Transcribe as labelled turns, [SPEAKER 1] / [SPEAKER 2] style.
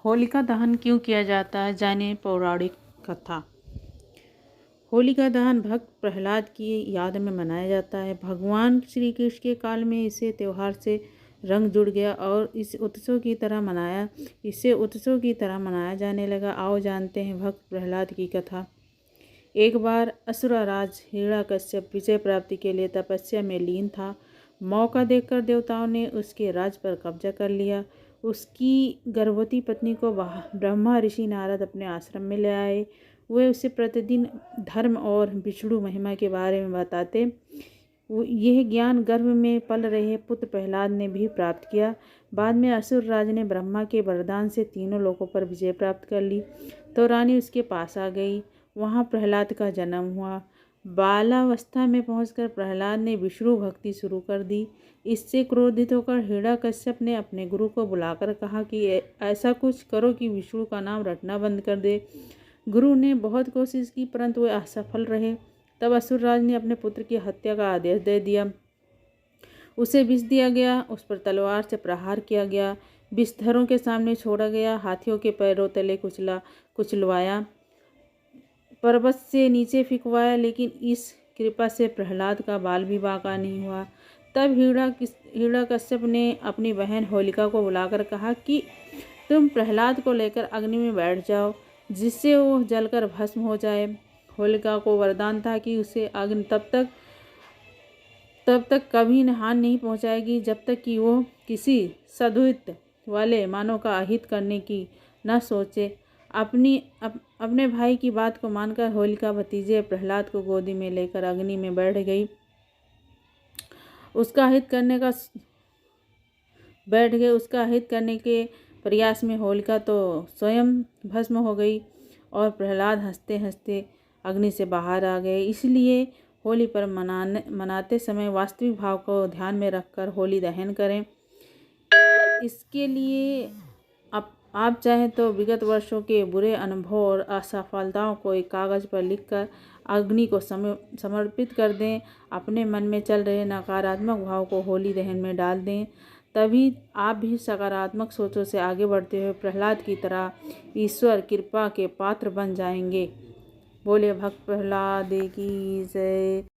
[SPEAKER 1] होलिका दहन क्यों किया जाता है, जानिए पौराणिक कथा। होलिका दहन भक्त प्रहलाद की याद में मनाया जाता है। भगवान श्री कृष्ण के काल में इसे त्यौहार से रंग जुड़ गया और इसे उत्सव की तरह मनाया जाने लगा। आओ जानते हैं भक्त प्रहलाद की कथा। एक बार असुरराज हिरण्यकश्यप विजय प्राप्ति के लिए तपस्या में लीन था। मौका देखकर देवताओं ने उसके राज पर कब्जा कर लिया। उसकी गर्भवती पत्नी को ब्रह्मा ऋषि नारद अपने आश्रम में ले आए। वे उसे प्रतिदिन धर्म और विष्णु महिमा के बारे में बताते। यह ज्ञान गर्भ में पल रहे पुत्र प्रहलाद ने भी प्राप्त किया। बाद में असुर राज ने ब्रह्मा के वरदान से तीनों लोकों पर विजय प्राप्त कर ली तो रानी उसके पास आ गई। वहाँ प्रहलाद का जन्म हुआ। बालावस्था में पहुंचकर प्रहलाद ने विष्णु भक्ति शुरू कर दी। इससे क्रोधित होकर हिरण्यकश्यप ने अपने गुरु को बुलाकर कहा कि ऐसा कुछ करो कि विष्णु का नाम रटना बंद कर दे। गुरु ने बहुत कोशिश की परंतु वे असफल रहे। तब असुरराज ने अपने पुत्र की हत्या का आदेश दे दिया। उसे विष दिया गया, उस पर तलवार से प्रहार किया गया, विषधरों के सामने छोड़ा गया, हाथियों के पैरों तले कुचलवाया, पर्वत से नीचे फिकवाया, लेकिन इस कृपा से प्रहलाद का बाल भी बाका नहीं हुआ। तब हिरण्यकश्यप ने अपनी बहन होलिका को बुलाकर कहा कि तुम प्रहलाद को लेकर अग्नि में बैठ जाओ, जिससे वो जलकर भस्म हो जाए। होलिका को वरदान था कि उसे अग्नि तब तक कभी हानि नहीं पहुंचाएगी जब तक कि वो किसी सद्हित वाले मानव का अहित करने की न सोचे। अपने भाई की बात को मानकर होलिका भतीजे प्रहलाद को गोदी में लेकर अग्नि में बैठ गई। उसका हित करने के प्रयास में होलिका तो स्वयं भस्म हो गई और प्रहलाद हंसते हंसते अग्नि से बाहर आ गए। इसलिए होली पर मनाते समय वास्तविक भाव को ध्यान में रखकर होली दहन करें। इसके लिए आप चाहें तो विगत वर्षों के बुरे अनुभव और असफलताओं को एक कागज़ पर लिखकर अग्नि को समर्पित कर दें। अपने मन में चल रहे नकारात्मक भाव को होली दहन में डाल दें। तभी आप भी सकारात्मक सोचों से आगे बढ़ते हुए प्रहलाद की तरह ईश्वर कृपा के पात्र बन जाएंगे। बोले भक्त प्रहलाद की जय।